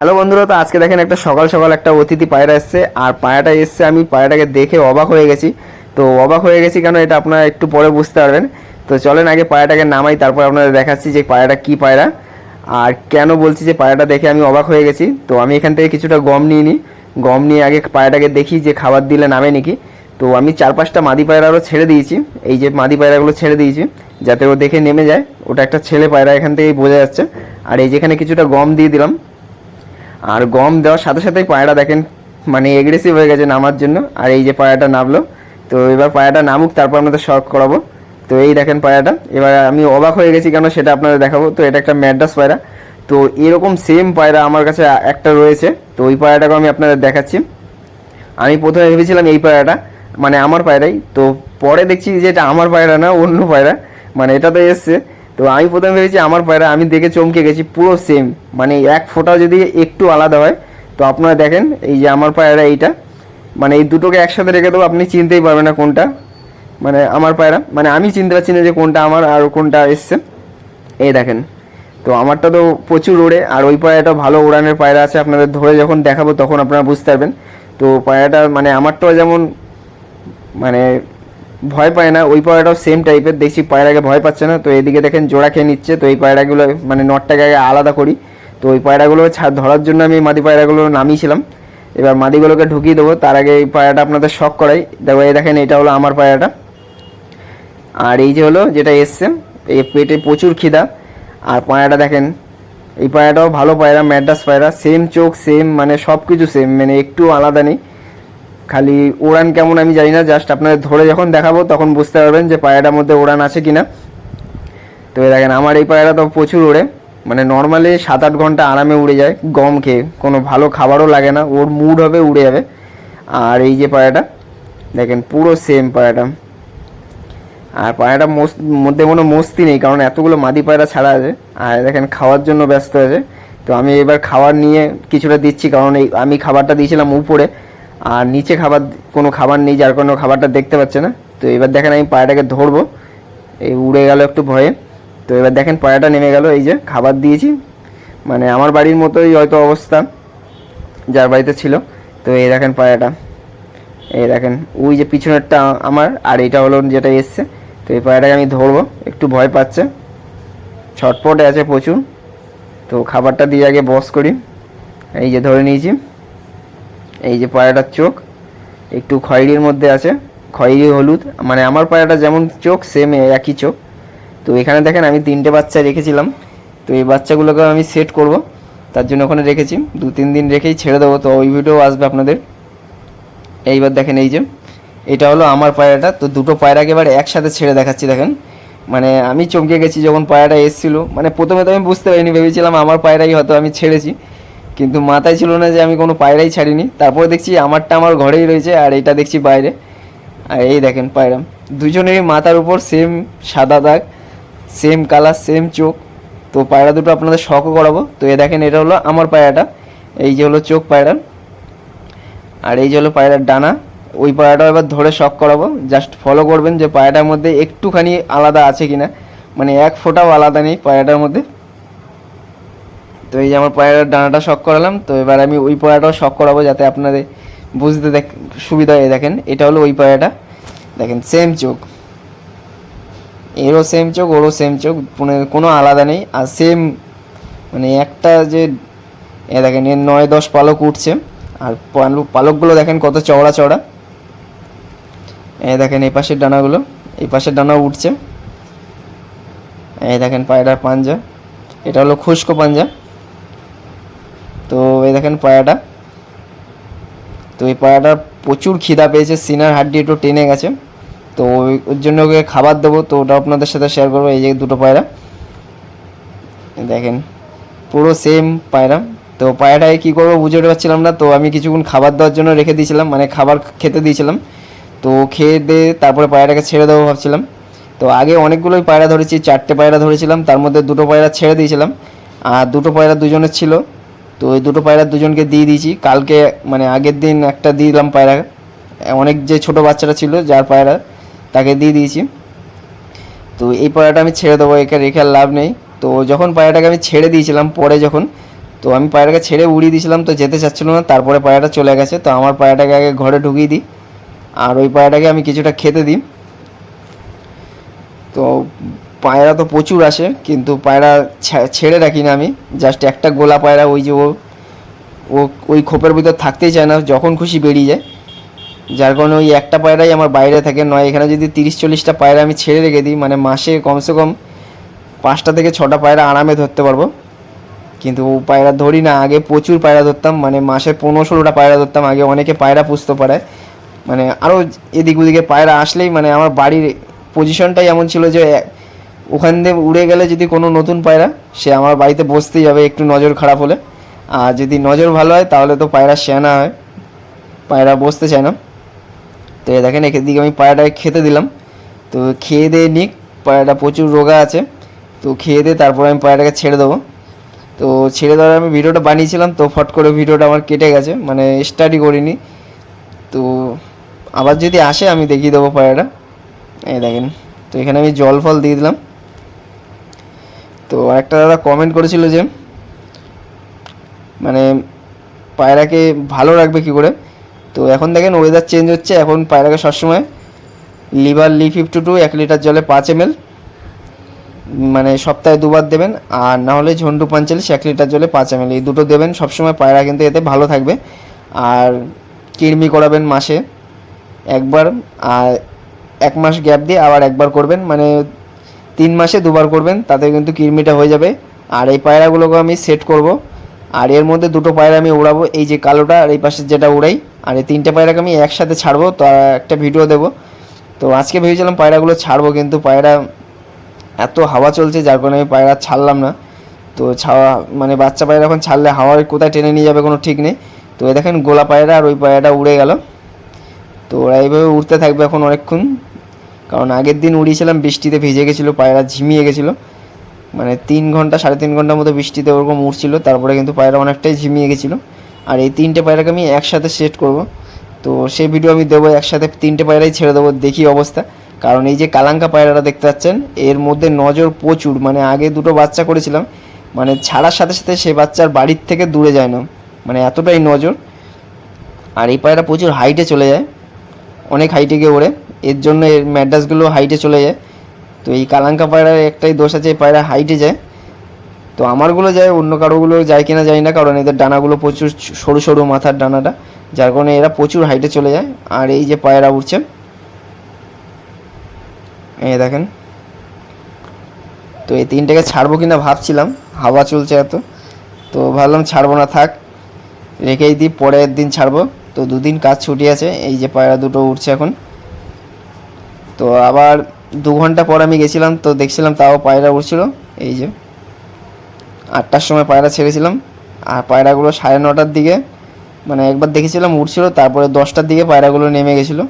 Hello বন্ধুরা, তো আজকে দেখেন একটা সকাল সকাল একটা অতিথি পায়রা এসছে। আর পায়রাটা এসছে, আমি পায়রাটাকে দেখে অবাক হয়ে গেছি। তো অবাক হয়ে গেছি কেন, এটা আপনারা একটু পরে বুঝতে পারবেন। তো চলেন আগে পায়রাটাকে নামাই, তারপর আপনাদের দেখাচ্ছি যে পায়রাটা কী পায়রা আর কেন বলছি যে পায়রাটা দেখে আমি অবাক হয়ে গেছি। তো আমি এখান থেকে কিছুটা গম নিয়ে নিই, গম নিয়ে আগে পায়রাটাকে দেখি যে খাবার দিলে নামে নাকি। তো আমি 4-5টা মাদি পায়রা আরও ছেড়ে দিয়েছি, এই যে মাদি পায়রাগুলো ছেড়ে দিয়েছি যাতে ও দেখে নেমে যায়। ওটা একটা ছেলে পায়রা, এখান থেকেই বোঝা যাচ্ছে। আর এই যেখানে কিছুটা গম দিয়ে দিলাম, আর গম দেওয়ার সাথে সাথেই পায়রাটা দেখেন মানে এগ্রেসিভ হয়ে গেছে নামার জন্য। আর এই যে পায়রাটা নামলো, তো এবার পায়রাটা নামুক, তারপর আপনাদের শখ করাবো। তো এই দেখেন পায়রাটা, এবার আমি অবাক হয়ে গেছি কেন সেটা আপনাদের দেখাবো। তো এটা একটা ম্যাড্রাস পায়রা। তো এরকম সেম পায়রা আমার কাছে একটা রয়েছে, তো ওই পায়রাটাকে আমি আপনাদের দেখাচ্ছি। আমি প্রথমে ভেবেছিলাম এই পায়রাটা মানে আমার পায়রাই, তো পরে দেখছি যে এটা আমার পায়রা না, অন্য পায়রা। মানে এটা তো এসছে, তো আমি প্রথমে ভেবেছি আমার পায়রা, আমি দেখে চমকে গেছি। পুরো সেম, মানে এক ফোঁটা যদি একটু আলাদা হয়। তো আপনারা দেখেন এই যে আমার পায়রা এইটা, মানে এই দুটোকে একসাথে রেখে দেবো, আপনি চিনতেই পারবেন না কোনটা মানে আমার পায়রা। মানে আমি চিনতে পারছি না যে কোনটা আমার আর কোনটা এসছে। এই দেখেন, তো আমারটা তো প্রচুর ওড়ে, আর ওই পায়রাটা ভালো উড়ানের পায়রা আছে। আপনাদের ধরে যখন দেখাবো তখন আপনারা বুঝতে পারবেন। তো পায়রাটা মানে আমারটাও যেমন মানে ভয় পায় না, ওই পায়রাটাও সেম টাইপের। দেখছি পায়রাকে ভয় পাচ্ছে না। তো এদিকে দেখেন জোড়া খেয়ে নিচ্ছে। তো এই পায়রাগুলো মানে নটটাকে আগে আলাদা করি। তো ওই পায়রাগুলো ধরার জন্য আমি মাদি পায়রাগুলো নামিয়েছিলাম। এবার মাদিগুলোকে ঢুকিয়ে দেবো, তার আগে এই পায়রাটা আপনাদের শখ করাই। দেখো এই দেখেন, এটা হলো আমার পায়রাটা। আর এই যে হলো যেটা এসছে, এই পেটে প্রচুর খিদা। আর পায়রাটা দেখেন, এই পায়রাটাও ভালো পায়রা, ম্যাড্রাস পায়রা। সেম চোখ, সেম মানে সব কিছু সেম, মানে একটু আলাদা নেই। খালি উড়ান কেমন আমি জানি না, জাস্ট আপনাদের ধরে যখন দেখাবো তখন বুঝতে পারবেন যে পায়রাটার মধ্যে উড়ান আছে কিনা। তো এই দেখেন আমার এই পায়রা তো প্রচুর ওড়ে, মানে নর্মালি 7-8 ঘন্টা আরামে উড়ে যায় গম খেয়ে, কোনো ভালো খাবারও লাগে না, ওর মুড হবে উড়ে যাবে। আর এই যে পায়রাটা দেখেন পুরো সেম পায়রাটা। আর পায়রাটা মধ্যে কোনো মস্তি নেই, কারণ এতগুলো মাদি পায়রা ছাড়া আছে। আর দেখেন খাওয়ার জন্য ব্যস্ত আছে। তো আমি এবার খাবার নিয়ে কিছুটা দিচ্ছি, কারণ এই আমি খাবারটা দিয়েছিলাম উপরে, আর নিচে কোনো খাবার নেই, যার কোনো খাবারটা দেখতে পাচ্ছে না। তো এবার দেখেন আমি পায়রাটাকে ধরবো, এই উড়ে গেল একটু ভয়ে। তো এবার দেখেন পায়রাটা নেমে গেল, এই যে খাবার দিয়েছি। মানে আমার বাড়ির মতোই হয়তো অবস্থা যার বাড়িতে ছিল। তো এই দেখেন পায়রাটা, এই দেখেন ওই যে পিছনেরটা আমার, আর এটা হলো যেটা এসছে। তো এই পায়রাটাকে আমি ধরবো, একটু ভয় পাচ্ছে, ছটপটে আছে প্রচুর। তো খাবারটা দিয়ে আগে বস করি। এই যে ধরে নিয়েছি। এই যে পায়রাটার চোখ একটু খয়েরির মধ্যে আছে, খয়েরি হলুদ, মানে আমার পায়রাটা যেমন চোখ সেম একই চোখ। তো এখানে দেখেন আমি 3টে বাচ্চা রেখেছিলাম। তো এই বাচ্চাগুলোকে আমি সেট করব, তার জন্য ওখানে রেখেছি। 2-3 দিন রেখেই ছেড়ে দেবো, তো ওই ভিডিও আসবে আপনাদের। এইবার দেখেন এই যে এটা হলো আমার পায়রাটা। তো দুটো পায়রাকে এবার একসাথে ছেড়ে দেখাচ্ছি। দেখেন মানে আমি চমকে গেছি যখন পায়রাটা এসেছিলো। মানে প্রথমে তো আমি বুঝতে পারিনি, ভেবেছিলাম আমার পায়রাই হয়তো আমি ছেড়েছি, কিন্তু মাথায় ছিল না যে আমি কোনো পায়রাই ছাড়িনি। তারপরে দেখছি আমারটা আমার ঘরেই রয়েছে, আর এটা দেখছি বাইরে। আর এই দেখেন পায়রা দুজনেরই মাথার উপর সেম সাদা দাগ, সেম কালার, সেম চোখ। তো পায়রা দুটো আপনাদের শখও করাবো। তো এ দেখেন এটা হলো আমার পায়রাটা, এই যে হলো চোখ পায়রার, আর এই যে হলো পায়রার ডানা। ওই পায়রাটাও এবার ধরে শখ করাবো। জাস্ট ফলো করবেন যে পায়রাটার মধ্যে একটুখানি আলাদা আছে কিনা, মানে এক ফোঁটাও আলাদা নেই পায়রাটার মধ্যে। তো এই যে আমার পায়রার ডানাটা শখ করালাম। তো এবার আমি ওই পায়রাটাও শখ করাবো যাতে আপনাদের বুঝতে সুবিধা হয়। দেখেন এটা হলো ওই পায়রাটা, দেখেন সেম চোখ, এরও সেম চোখ, ওরও সেম চোখ, মানে কোনো আলাদা নেই। আর সেম মানে একটা যে দেখেন এর 9-10 পালক উঠছে। আর পালকগুলো দেখেন কত চওড়া চওড়া। দেখেন এই পাশের ডানাগুলো, এই পাশের ডানাও উঠছে। এই দেখেন পায়রার পাঞ্জা, এটা হলো খুশকো পাঞ্জা। তো এই দেখেন পায়রাটা, তো এই পায়রাটার প্রচুর খিদা পেয়েছে, সিনার হাড্ডি একটু টেনে গেছে। তো ওর জন্য ওকে খাবার দেবো, তো ওটা আপনাদের সাথে শেয়ার করবো। এই যে দুটো পায়রা দেখেন পুরো সেম পায়রা। তো পায়রাটাকে কী করবো বুঝে উঠতে পারছিলাম না। তো আমি কিছুক্ষণ খাবার দেওয়ার জন্য রেখে দিয়েছিলাম, মানে খাবার খেতে দিয়েছিলাম। তো খেয়ে দিয়ে তারপরে পায়রাটাকে ছেড়ে দেবো ভাবছিলাম। তো আগে অনেকগুলোই পায়রা ধরেছি, 4টে পায়রা ধরেছিলাম, তার মধ্যে 2টো পায়রা ছেড়ে দিয়েছিলাম, আর 2টো পায়রা দুজনের ছিল। তো ওই 2টো পায়রা দুজনকে দিয়ে দিয়েছি কালকে, মানে আগের দিন একটা দিয়ে দিলাম পায়রা। অনেক যে ছোটো বাচ্চাটা ছিল যার পায়রা, তাকে দিয়ে দিয়েছি। তো এই পায়রাটা আমি ছেড়ে দেবো, একে রেখে আর লাভ নেই। তো যখন পায়রাটাকে আমি ছেড়ে দিয়েছিলাম, পরে যখন তো আমি পায়রাটাকে ছেড়ে উড়িয়ে দিয়েছিলাম, তো যেতে চাচ্ছিল না, তারপরে পায়রাটা চলে গেছে। তো আমার পায়রাটাকে আগে ঘরে ঢুকিয়ে দিই, আর ওই পায়রাটাকে আমি কিছুটা খেতে দিই। তো পায়রা তো প্রচুর আসে, কিন্তু পায়রা ছেড়ে রাখি না আমি, জাস্ট একটা গোলা পায়রা ওই যে ও ওই খোপের ভিতর থাকতেই চায় না, যখন খুশি বেরিয়ে যায়। যার কারণে ওই একটা পায়রাই আমার বাইরে থাকে। নয় এখানে যদি 30-40টা পায়রা আমি ছেড়ে রেখে দিই, মানে মাসে কমসে কম 5টা থেকে 6টা পায়রা আরামে ধরতে পারবো। কিন্তু পায়রা ধরি না, আগে প্রচুর পায়রা ধরতাম, মানে মাসে 15-16টা পায়রা ধরতাম আগে। অনেকে পায়রা পুষতে পারে, মানে আরও এদিক ওদিকে পায়রা আসলেই, মানে আমার বাড়ির পজিশনটাই এমন ছিল যে ওখান দিয়ে উড়ে গেলে যদি কোনো নতুন পায়রা, সে আমার বাড়িতে বসতেই যাবে একটু নজর খারাপ হলে। আর যদি নজর ভালো হয় তাহলে তো পায়রা সেনা হয়, পায়রা বসতে চায় না। তো এ দেখেন এদিকে আমি পায়রাটাকে খেতে দিলাম। তো খেয়ে দিয়ে নিক, পায়রাটা প্রচুর রোগা আছে। তো খেয়ে দিয়ে তারপরে আমি পায়রাটাকে ছেড়ে দেবো। তো ছেড়ে দেওয়ার আমি ভিডিওটা বানিয়েছিলাম, তো ফট করে ভিডিওটা আমার কেটে গেছে, মানে স্টার্টই করিনি। তো আবার যদি আসে আমি দেখিয়ে দেবো পায়রাটা। এই দেখেন, তো এখানে আমি জল ফল দিয়ে দিলাম। তো একটা দাদা কমেন্ট করেছিল যে মানে পায়রাকে ভালো রাখবে কী করে। তো এখন দেখেন ওয়েদার চেঞ্জ হচ্ছে, এখন পায়রাকে সবসময় লিভার Li52 1 লিটার জলে 5 ml, মানে সপ্তাহে 2বার দেবেন। আর না হলে ঝন্ডু 45 1 লিটার জলে 5 ml, এই দুটো দেবেন সবসময়। পায়রা কিন্তু এতে ভালো থাকবে। আর কৃমি করাবেন মাসে একবার, আর 1 মাস গ্যাপ দিয়ে আবার একবার করবেন, মানে 3 মাসে 2বার করবেন, তাতে কিন্তু কৃমিটা হয়ে যাবে। আর এই পায়রাগুলোকে আমি সেট করব, আর এর মধ্যে দুটো পায়রা আমি উড়াবো, এই যে কালোটা আর এই পাশে যেটা উড়াই। আর এই 3টে পায়রাকে আমি একসাথে ছাড়বো, তো একটা ভিডিও দেবো। তো আজকে ভেবেছিলাম পায়রাগুলো ছাড়বো, কিন্তু পায়রা এত হাওয়া চলছে যার কারণে আমি পায়রা ছাড়লাম না। তো ছাওয়া মানে বাচ্চা পায়রা এখন ছাড়লে হাওয়ার কোথায় টেনে নিয়ে যাবে কোনো ঠিক নেই। তো এই দেখেন গোলা পায়রা আর ওই পায়রাটা উড়ে গেল। তো ওরা এইভাবে উড়তে থাকবে এখন অনেকক্ষণ, কারণ আগের দিন উড়িয়েছিলাম বৃষ্টিতে ভিজে গেছিলো, পায়রা ঝিমিয়ে গেছিলো, মানে 3 ঘন্টা 3.5 ঘন্টার মতো বৃষ্টিতে ওরকম উড়ছিল, তারপরে কিন্তু পায়রা অনেকটাই ঝিমিয়ে গেছিলো। আর এই 3টে পায়রাকে আমি একসাথে সেট করব, তো সেই ভিডিও আমি দেবো। একসাথে 3টে পায়রাই ছেড়ে দেবো, দেখি অবস্থা। কারণ এই যে কালাঙ্কা পায়রাটা দেখতে পাচ্ছেন, এর মধ্যে নজর প্রচুর, মানে আগে দুটো বাচ্চা করেছিলাম, মানে ছাড়ার সাথে সাথে সে বাচ্চার বাড়ির থেকে দূরে যায় না, মানে এতটাই নজর। আর এই পায়রা প্রচুর হাইটে চলে যায়, অনেক হাইটে গিয়ে ওড়ে, এর জন্য এর ম্যাড্রাসগুলো হাইটে চলে যায়। তো এই কালাঙ্কা পায়রার একটাই দোষ আছে, এই পায়রা হাইটে যায়। তো আমারগুলো যায়, অন্য কারোগুলো যায় কিনা জানি না, কারণ এদের ডানাগুলো প্রচুর সরু সরু, মাথার ডানাটা, যার কারণে এরা প্রচুর হাইটে চলে যায়। আর এই যে পায়রা উঠছে, এই দেখেন। তো এই 3টাকে ছাড়বো কিনা ভাবছিলাম, হাওয়া চলছে এত, তো ভাবলাম ছাড়বো না, থাক রেখেই দিই, পরের দিন ছাড়বো। তো 2 দিন কাজ ছুটি আছে। এই যে পায়রা দুটো উঠছে এখন। তো আবার 2 ঘন্টা পর আমি গেছিলাম, তো দেখছিলাম তাও পায়রা উঠছিল। এই যে 8টার সময় পায়রা ছেড়েছিলাম, আর পায়রাগুলো 9:30টার দিকে, মানে একবার দেখেছিলাম উঠছিল, তারপরে 10টার দিকে পায়রাগুলো নেমে গেছিলো।